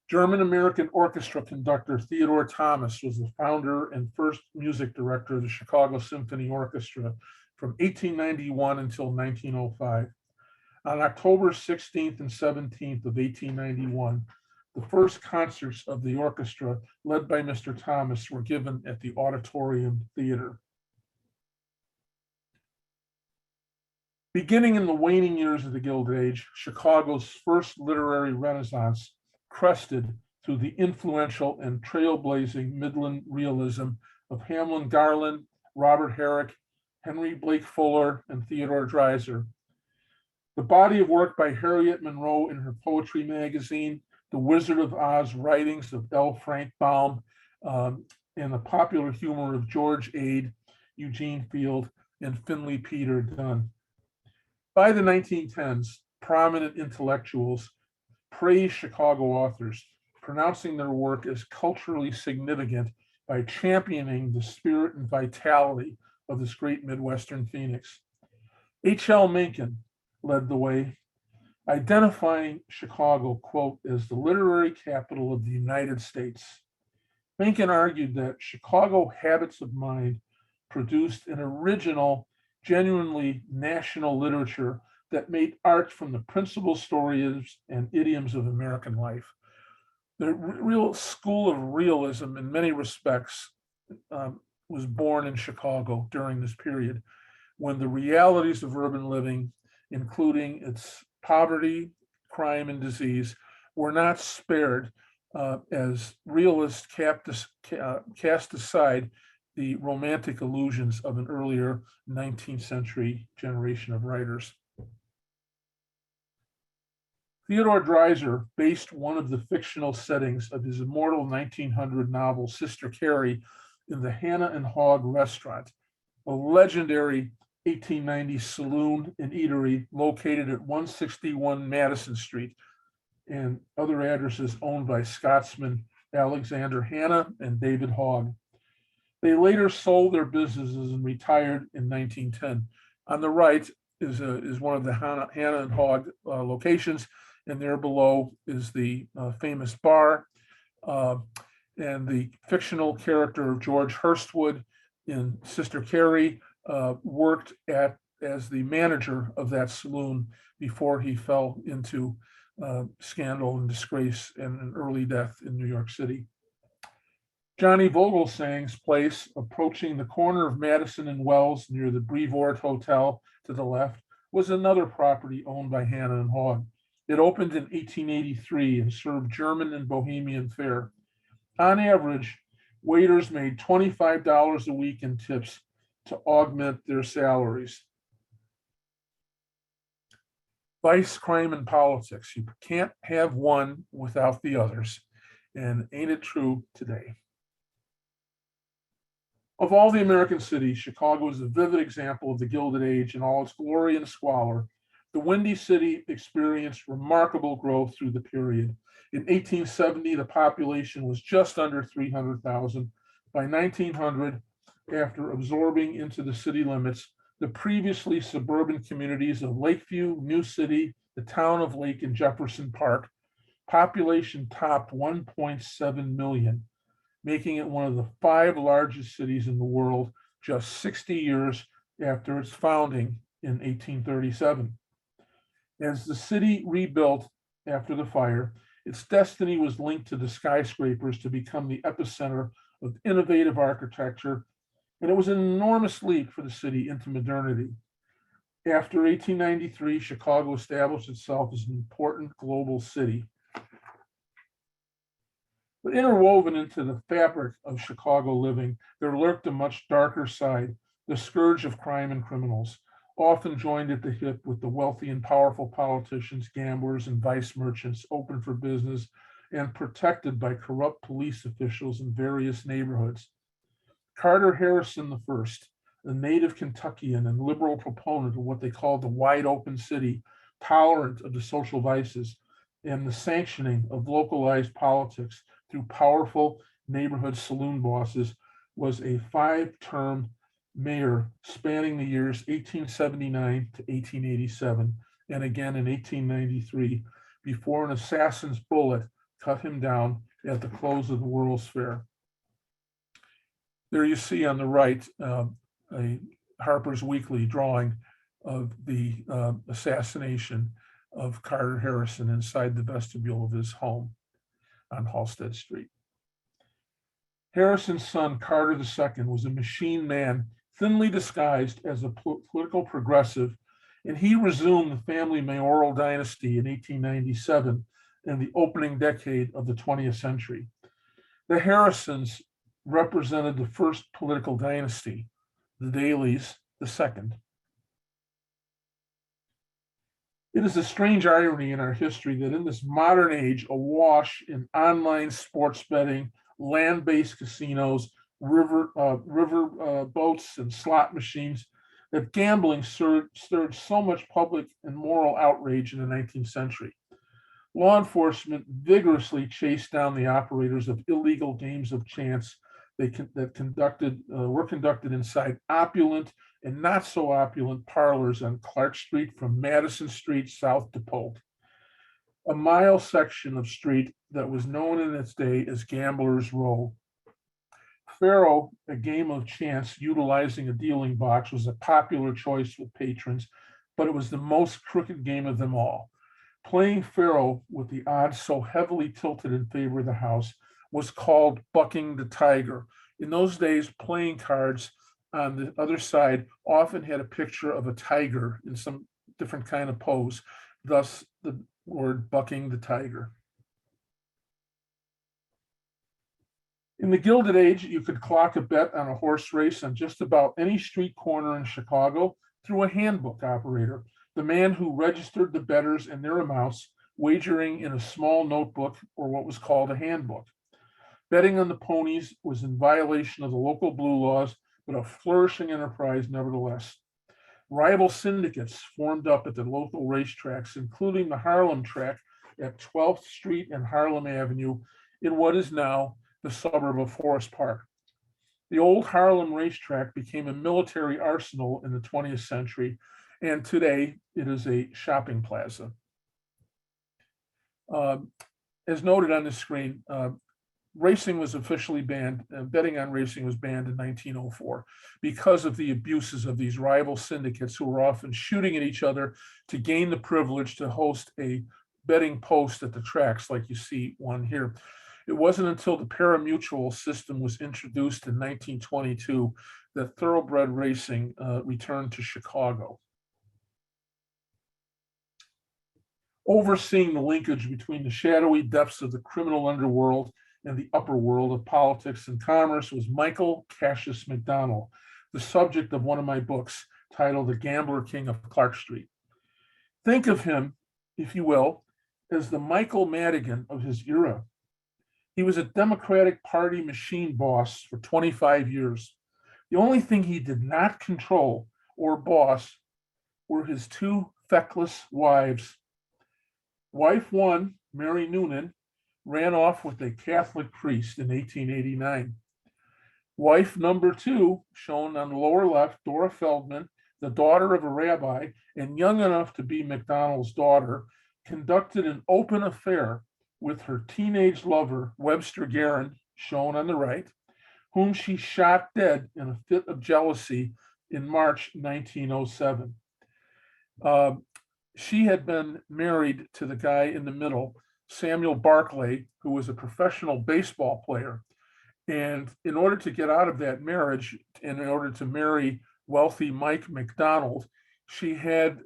German-American orchestra conductor Theodore Thomas was the founder and first music director of the Chicago Symphony Orchestra from 1891 until 1905. On October 16th and 17th of 1891, the first concerts of the orchestra, led by Mr. Thomas, were given at the Auditorium Theater. Beginning in the waning years of the Gilded Age, Chicago's first literary renaissance crested through the influential and trailblazing Midland realism of Hamlin Garland, Robert Herrick, Henry Blake Fuller, and Theodore Dreiser. The body of work by Harriet Monroe in her poetry magazine, The Wizard of Oz writings of L. Frank Baum, and the popular humor of George Ade, Eugene Field, and Finley Peter Dunn. By the 1910s, prominent intellectuals praised Chicago authors, pronouncing their work as culturally significant by championing the spirit and vitality of this great Midwestern phoenix. H.L. Mencken led the way, identifying Chicago, quote, as the literary capital of the United States. Mencken argued that Chicago habits of mind produced an original, genuinely national literature that made art from the principal stories and idioms of American life. The real school of realism, in many respects, was born in Chicago during this period, when the realities of urban living, including its poverty, crime, and disease, were not spared as realists cast aside the romantic illusions of an earlier 19th century generation of writers. Theodore Dreiser based one of the fictional settings of his immortal 1900 novel, Sister Carrie, in the Hannah and Hog restaurant, a legendary 1890 saloon and eatery located at 161 Madison Street, and other addresses owned by Scotsman Alexander Hannah and David Hogg. They later sold their businesses and retired in 1910. On the right is one of the Hannah and Hogg locations, and there below is the famous bar. And the fictional character of George Hurstwood in Sister Carrie worked as the manager of that saloon before he fell into scandal and disgrace and an early death in New York City. Johnny Vogelsang's place, approaching the corner of Madison and Wells near the Brevoort Hotel to the left, was another property owned by Hannah and Hogg. It opened in 1883 and served German and Bohemian fare. On average, waiters made $25 a week in tips to augment their salaries. Vice, crime, and politics. You can't have one without the others. And ain't it true today? Of all the American cities, Chicago is a vivid example of the Gilded Age in all its glory and squalor. The Windy City experienced remarkable growth through the period. In 1870, the population was just under 300,000. By 1900, after absorbing into the city limits the previously suburban communities of Lakeview, New City, the town of Lake, and Jefferson Park, population topped 1.7 million, making it one of the 5 largest cities in the world just 60 years after its founding in 1837. As the city rebuilt after the fire, Its destiny was linked to the skyscrapers to become the epicenter of innovative architecture, and it was an enormous leap for the city into modernity. After 1893, Chicago established itself as an important global city. But interwoven into the fabric of Chicago living, there lurked a much darker side, the scourge of crime and criminals, often joined at the hip with the wealthy and powerful politicians, gamblers, and vice merchants open for business and protected by corrupt police officials in various neighborhoods. Carter Harrison I, a native Kentuckian and liberal proponent of what they called the wide open city, tolerant of the social vices and the sanctioning of localized politics through powerful neighborhood saloon bosses, was a 5-term mayor spanning the years 1879 to 1887, and again in 1893, before an assassin's bullet cut him down at the close of the World's Fair. There you see on the right a Harper's Weekly drawing of the assassination of Carter Harrison inside the vestibule of his home on Halsted Street. Harrison's son, Carter II, was a machine man, thinly disguised as a political progressive, and he resumed the family mayoral dynasty in 1897 in the opening decade of the 20th century. The Harrisons represented the first political dynasty, the Daleys, the second. It is a strange irony in our history that in this modern age, awash in online sports betting, land-based casinos, river boats, and slot machines, that gambling stirred so much public and moral outrage in the 19th century. Law enforcement vigorously chased down the operators of illegal games of chance that were conducted inside opulent and not so opulent parlors on Clark Street from Madison Street south to Polk, a mile section of street that was known in its day as Gambler's Row. Faro, a game of chance utilizing a dealing box, was a popular choice with patrons, but it was the most crooked game of them all. Playing Faro with the odds so heavily tilted in favor of the house was called bucking the tiger. In those days, playing cards on the other side often had a picture of a tiger in some different kind of pose, thus the word bucking the tiger. In the Gilded Age, you could clock a bet on a horse race on just about any street corner in Chicago through a handbook operator, the man who registered the bettors and their amounts, wagering in a small notebook or what was called a handbook. Betting on the ponies was in violation of the local blue laws, but a flourishing enterprise nevertheless. Rival syndicates formed up at the local racetracks, including the Harlem track at 12th Street and Harlem Avenue in what is now the suburb of Forest Park. The old Harlem racetrack became a military arsenal in the 20th century, and today it is a shopping plaza. As noted on the screen, racing was officially banned, betting on racing was banned in 1904 because of the abuses of these rival syndicates who were often shooting at each other to gain the privilege to host a betting post at the tracks, like you see one here. It wasn't until the pari-mutuel system was introduced in 1922 that thoroughbred racing returned to Chicago. Overseeing the linkage between the shadowy depths of the criminal underworld and the upper world of politics and commerce was Michael Cassius McDonald, the subject of one of my books titled The Gambler King of Clark Street. Think of him, if you will, as the Michael Madigan of his era. He was a Democratic Party machine boss for 25 years. The only thing he did not control or boss were his two feckless wives. Wife one, Mary Noonan, ran off with a Catholic priest in 1889. Wife number two, shown on the lower left, Dora Feldman, the daughter of a rabbi and young enough to be McDonald's daughter, conducted an open affair with her teenage lover, Webster Guerin, shown on the right, whom she shot dead in a fit of jealousy in March 1907. She had been married to the guy in the middle Samuel Barclay, who was a professional baseball player. And in order to get out of that marriage, and in order to marry wealthy Mike McDonald, she had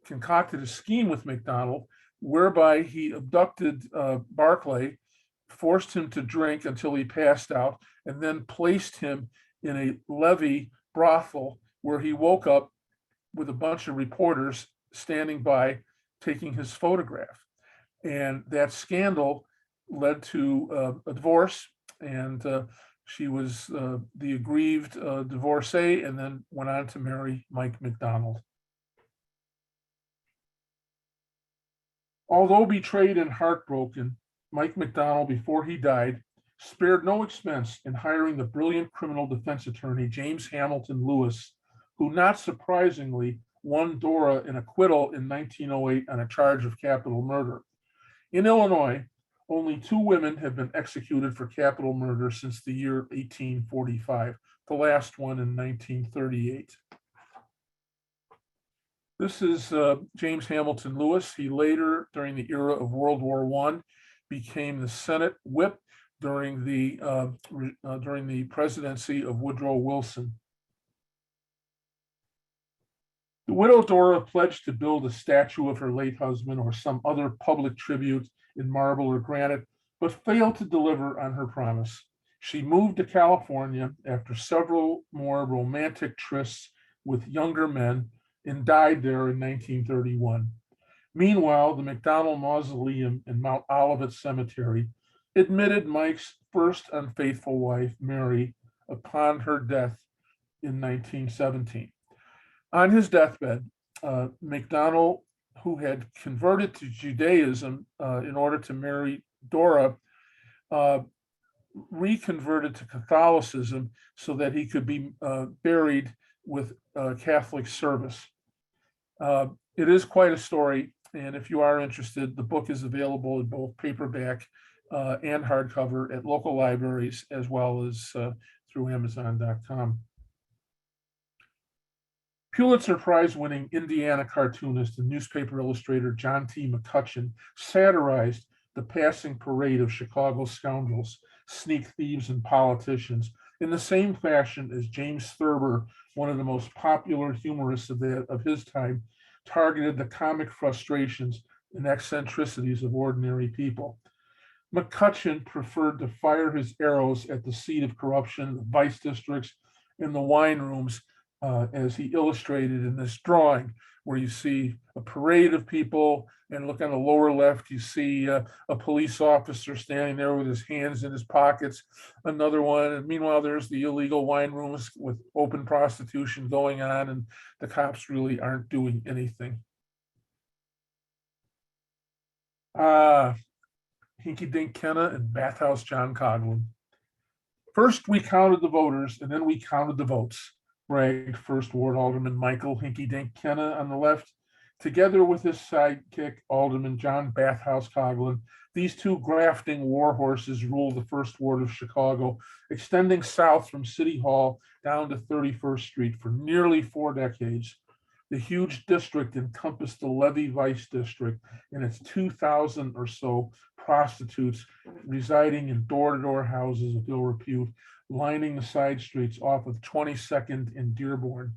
concocted a scheme with McDonald whereby he abducted Barclay, forced him to drink until he passed out, and then placed him in a levee brothel where he woke up with a bunch of reporters standing by taking his photograph. And that scandal led to a divorce, and she was the aggrieved divorcee, and then went on to marry Mike McDonald. Although betrayed and heartbroken, Mike McDonald, before he died, spared no expense in hiring the brilliant criminal defense attorney James Hamilton Lewis, who, not surprisingly, won Dora an acquittal in 1908 on a charge of capital murder. In Illinois, only 2 women have been executed for capital murder since the year 1845, the last one in 1938. This is James Hamilton Lewis. He later, during the era of World War I, became the Senate whip during the presidency of Woodrow Wilson. The widow Dora pledged to build a statue of her late husband or some other public tribute in marble or granite, but failed to deliver on her promise. She moved to California after several more romantic trysts with younger men and died there in 1931. Meanwhile, the McDonald Mausoleum in Mount Olivet Cemetery admitted Mike's first unfaithful wife, Mary, upon her death in 1917. On his deathbed, McDonald, who had converted to Judaism in order to marry Dora, reconverted to Catholicism so that he could be buried with Catholic service. It is quite a story, and if you are interested, the book is available in both paperback and hardcover at local libraries, as well as through Amazon.com. Pulitzer Prize-winning Indiana cartoonist and newspaper illustrator John T. McCutcheon satirized the passing parade of Chicago scoundrels, sneak thieves, and politicians in the same fashion as James Thurber, one of the most popular humorists of his time, targeted the comic frustrations and eccentricities of ordinary people. McCutcheon preferred to fire his arrows at the seat of corruption, the vice districts, and the wine rooms, as he illustrated in this drawing, where you see a parade of people, and look on the lower left, you see a police officer standing there with his hands in his pockets, another one, and meanwhile there's the illegal wine rooms with open prostitution going on, and the cops really aren't doing anything. Hinky Dink Kenna and Bathhouse John Coghlan. First, we counted the voters, and then we counted the votes, bragged First Ward Alderman Michael Hinky Dink Kenna on the left. Together with his sidekick, Alderman John Bathhouse Coghlan, these two grafting war horses ruled the First Ward of Chicago, extending south from City Hall down to 31st Street for nearly 4 decades. The huge district encompassed the Levee Vice District and its 2,000 or so prostitutes residing in door-to-door houses of ill repute, lining the side streets off of 22nd and Dearborn.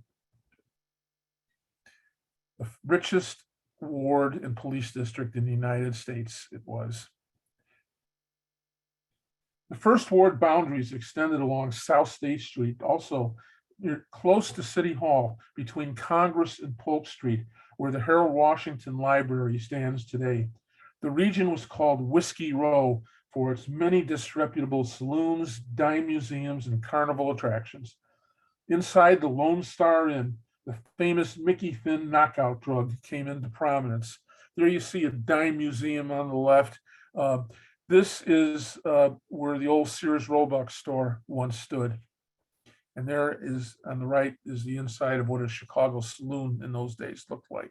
The richest ward and police district in the United States it was. The First Ward boundaries extended along South State Street, also near, close to City Hall, between Congress and Polk Street, where the Harold Washington Library stands today. The region was called Whiskey Row for its many disreputable saloons, dime museums, and carnival attractions. Inside the Lone Star Inn, the famous Mickey Finn knockout drug came into prominence. There you see a dime museum on the left. This is where the old Sears Roebuck store once stood. And there is, on the right, is the inside of what a Chicago saloon in those days looked like.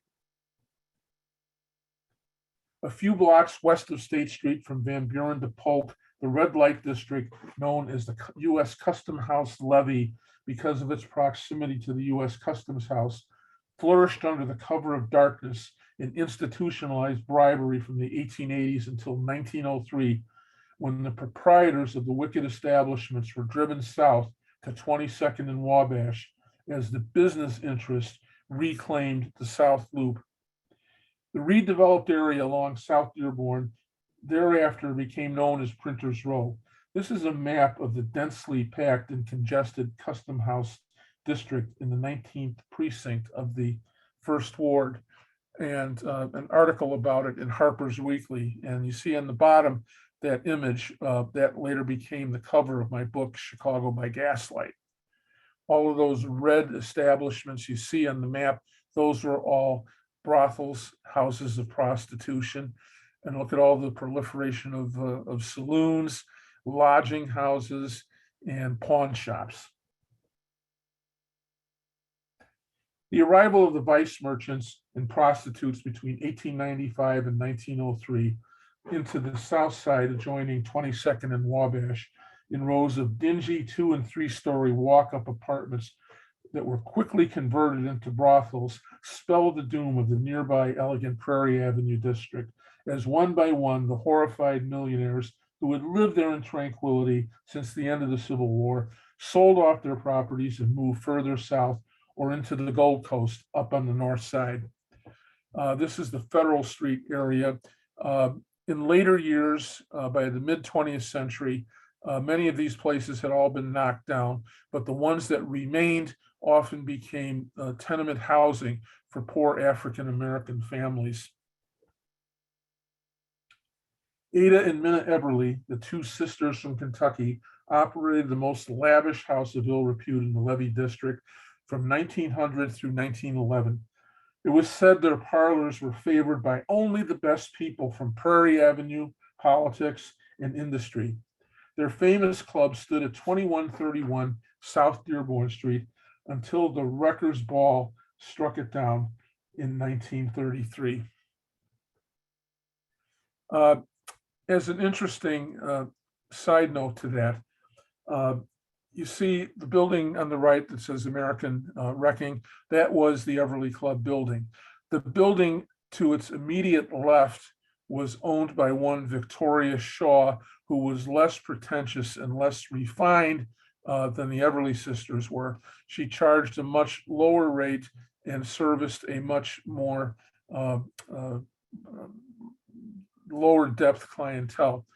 A few blocks west of State Street from Van Buren to Polk, the red light district, known as the U.S. Custom House Levee, because of its proximity to the U.S. Customs House, flourished under the cover of darkness and institutionalized bribery from the 1880s until 1903, when the proprietors of the wicked establishments were driven south to 22nd and Wabash as the business interests reclaimed the South Loop. The redeveloped area along South Dearborn thereafter became known as Printers Row. This is a map of the densely packed and congested Custom House district in the 19th precinct of the First Ward, and an article about it in Harper's Weekly. And you see on the bottom that image that later became the cover of my book, Chicago by Gaslight. All of those red establishments you see on the map, those were all brothels, houses of prostitution. And look at all the proliferation of saloons, lodging houses, and pawn shops. The arrival of the vice merchants and prostitutes between 1895 and 1903 into the south side adjoining 22nd and Wabash in rows of dingy 2- and 3-story walk-up apartments that were quickly converted into brothels spelled the doom of the nearby elegant Prairie Avenue district, as one by one the horrified millionaires who had lived there in tranquility since the end of the Civil War sold off their properties and moved further south or into the Gold Coast up on the north side. This is the Federal Street area. In later years, by the mid-20th century, many of these places had all been knocked down, but the ones that remained often became tenement housing for poor African-American families. Ada and Minna Eberly, the two sisters from Kentucky, operated the most lavish house of ill repute in the Levee district from 1900 through 1911. It was said their parlors were favored by only the best people from Prairie Avenue, politics, and industry. Their famous club stood at 2131 South Dearborn Street until the Wreckers Ball struck it down in 1933. As an interesting side note to that, you see the building on the right that says American Wrecking. That was the Everly Club building. The building to its immediate left was owned by one Victoria Shaw, who was less pretentious and less refined than the Everly sisters were. She charged a much lower rate and serviced a much more lower depth clientele.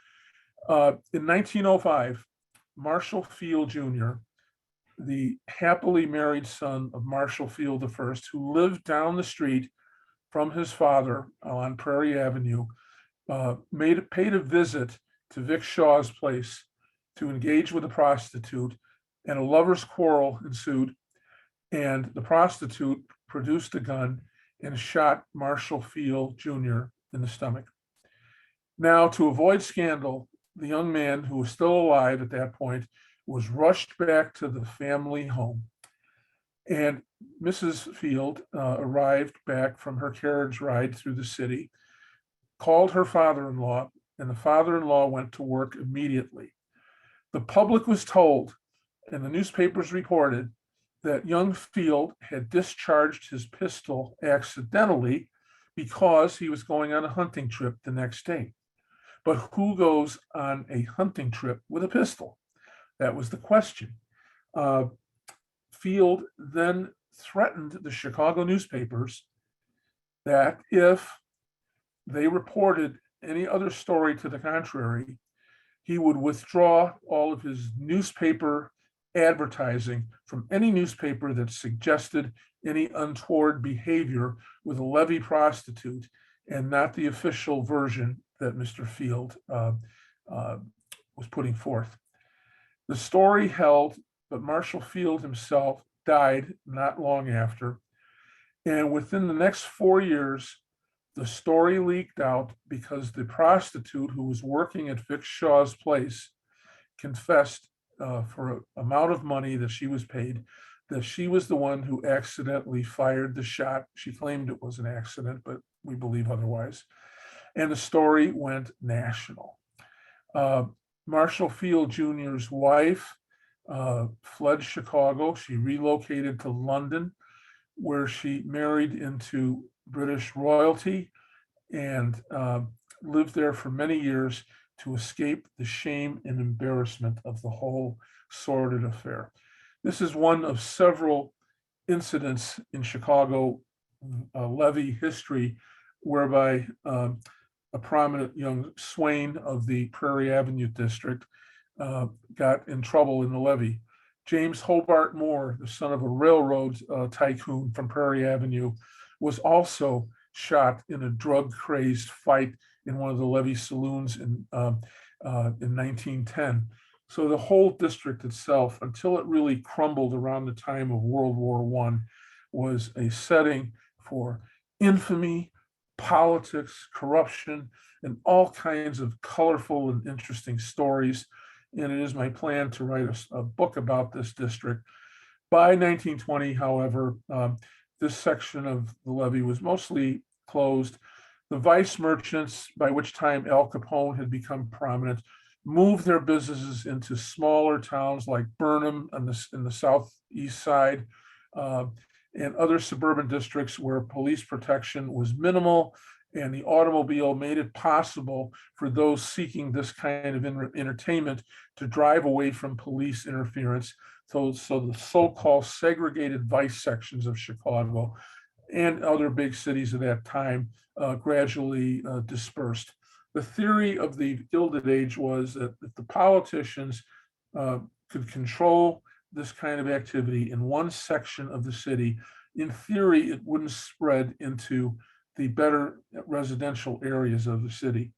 In 1905, Marshall Field Jr., the happily married son of Marshall Field I, who lived down the street from his father on Prairie Avenue, paid a visit to Vic Shaw's place to engage with a prostitute, and a lover's quarrel ensued, and the prostitute produced a gun and shot Marshall Field Jr. in the stomach. Now, to avoid scandal, the young man, who was still alive at that point, was rushed back to the family home. And Mrs. Field arrived back from her carriage ride through the city, called her father-in-law, and the father-in-law went to work immediately. The public was told, and the newspapers reported, that young Field had discharged his pistol accidentally because he was going on a hunting trip the next day. But who goes on a hunting trip with a pistol? That was the question. Field then threatened the Chicago newspapers that if they reported any other story to the contrary, he would withdraw all of his newspaper advertising from any newspaper that suggested any untoward behavior with a Levee prostitute and not the official version that Mr. Field was putting forth. The story held, but Marshall Field himself died not long after. And within the next 4 years, the story leaked out because the prostitute who was working at Vic Shaw's place confessed for an amount of money that she was paid, that she was the one who accidentally fired the shot. She claimed it was an accident, but we believe otherwise. And the story went national. Marshall Field Jr.'s wife fled Chicago. She relocated to London, where she married into British royalty and lived there for many years to escape the shame and embarrassment of the whole sordid affair. This is one of several incidents in Chicago levee history whereby a prominent young swain of the Prairie Avenue district got in trouble in the levee. James Hobart Moore, the son of a railroad tycoon from Prairie Avenue, was also shot in a drug-crazed fight in one of the levee saloons in 1910. So the whole district itself, until it really crumbled around the time of World War I, was a setting for infamy, politics, corruption, and all kinds of colorful and interesting stories. And it is my plan to write a book about this district. By 1920, however, this section of the levee was mostly closed. The vice merchants, by which time Al Capone had become prominent, moved their businesses into smaller towns like Burnham in the southeast side, and other suburban districts where police protection was minimal, and the automobile made it possible for those seeking this kind of entertainment to drive away from police interference. So the so-called segregated vice sections of Chicago and other big cities of that time gradually dispersed. The theory of the Gilded Age was that if the politicians could control this kind of activity in one section of the city, in theory, it wouldn't spread into the better residential areas of the city.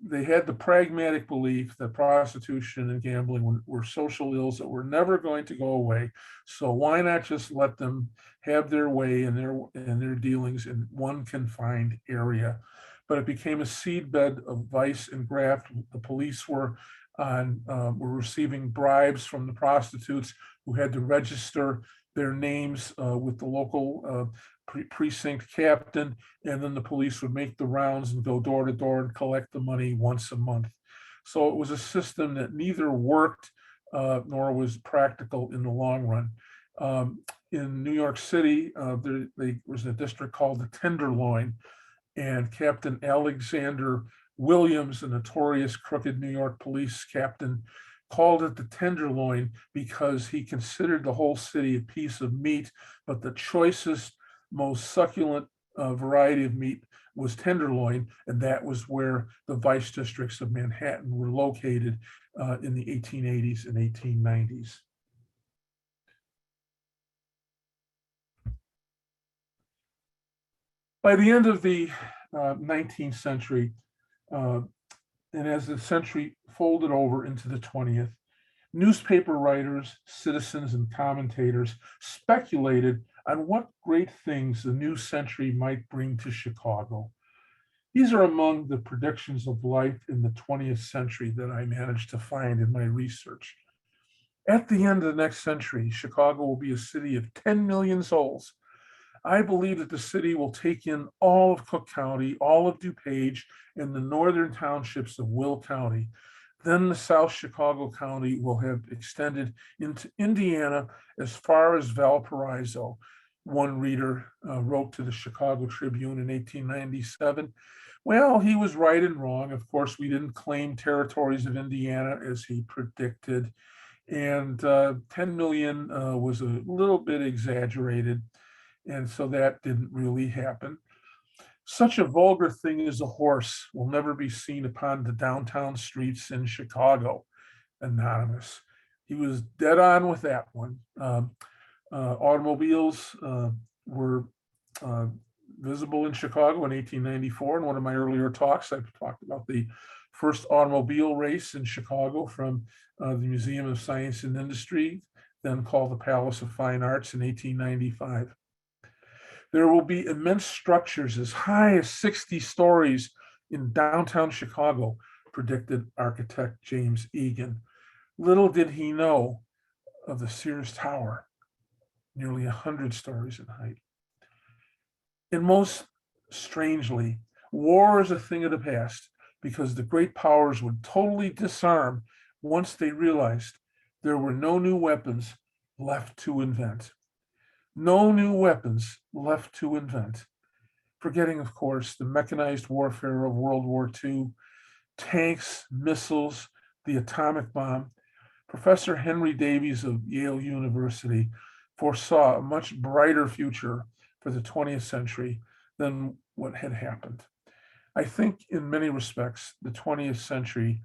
They had the pragmatic belief that prostitution and gambling were social ills that were never going to go away. So why not just let them have their way in their dealings in one confined area? But it became a seedbed of vice and graft. The police were receiving bribes from the prostitutes who had to register their names with the local precinct captain, and then the police would make the rounds and go door to door and collect the money once a month. So it was a system that neither worked nor was practical in the long run. In New York City, there was a district called the Tenderloin, and Captain Alexander Williams, a notorious crooked New York police captain, called it the Tenderloin because he considered the whole city a piece of meat, but the choicest, most succulent variety of meat was tenderloin, and that was where the vice districts of Manhattan were located in the 1880s and 1890s. By the end of the 19th century, and as the century folded over into the 20th, newspaper writers, citizens, and commentators speculated on what great things the new century might bring to Chicago. These are among the predictions of life in the 20th century that I managed to find in my research. At the end of the next century, Chicago will be a city of 10 million souls. I believe that the city will take in all of Cook County, all of DuPage, and the northern townships of Will County. Then the South Chicago County will have extended into Indiana as far as Valparaiso. One reader wrote to the Chicago Tribune in 1897. Well, he was right and wrong. Of course, we didn't claim territories of Indiana as he predicted. And 10 million was a little bit exaggerated. And so that didn't really happen. Such a vulgar thing as a horse will never be seen upon the downtown streets in Chicago. Anonymous. He was dead on with that one. Automobiles were visible in Chicago in 1894. In one of my earlier talks, I've talked about the first automobile race in Chicago from the Museum of Science and Industry, then called the Palace of Fine Arts in 1895. There will be immense structures as high as 60 stories in downtown Chicago, predicted architect James Egan. Little did he know of the Sears Tower, nearly 100 stories in height. And most strangely, war is a thing of the past because the great powers would totally disarm once they realized there were no new weapons left to invent. No new weapons left to invent. forgetting, of course, the mechanized warfare of World War II, tanks, missiles, the atomic bomb. Professor Henry Davies of Yale University foresaw a much brighter future for the 20th century than what had happened. I think in many respects, the 20th century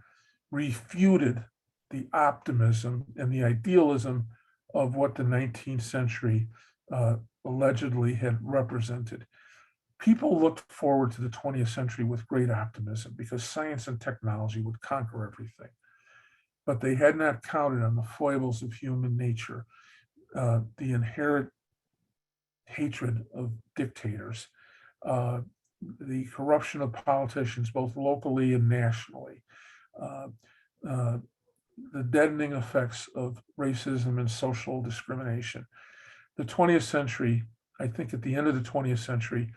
refuted the optimism and the idealism of what the 19th century allegedly had represented. People looked forward to the 20th century with great optimism because science and technology would conquer everything. But they had not counted on the foibles of human nature, the inherent hatred of dictators, the corruption of politicians, both locally and nationally, the deadening effects of racism and social discrimination. The 20th century, I think at the end of the 20th century,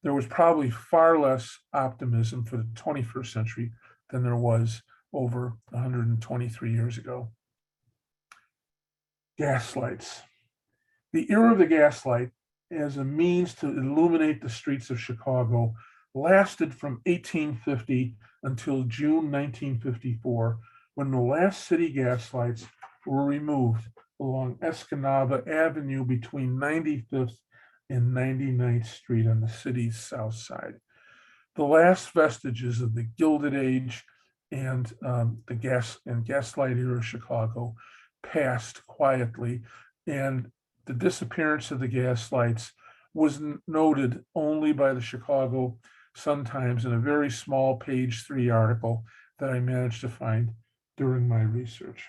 there was probably far less optimism for the 21st century than there was over 123 years ago. Gaslights. The era of the gaslight as a means to illuminate the streets of Chicago lasted from 1850 until June 1954, when the last city gaslights were removed along Escanaba Avenue between 95th and 99th Street on the city's south side. The last vestiges of the Gilded Age and the gaslight era of Chicago passed quietly, and the disappearance of the gaslights was noted only by the Chicago Sun-Times in a very small page 3 article that I managed to find during my research.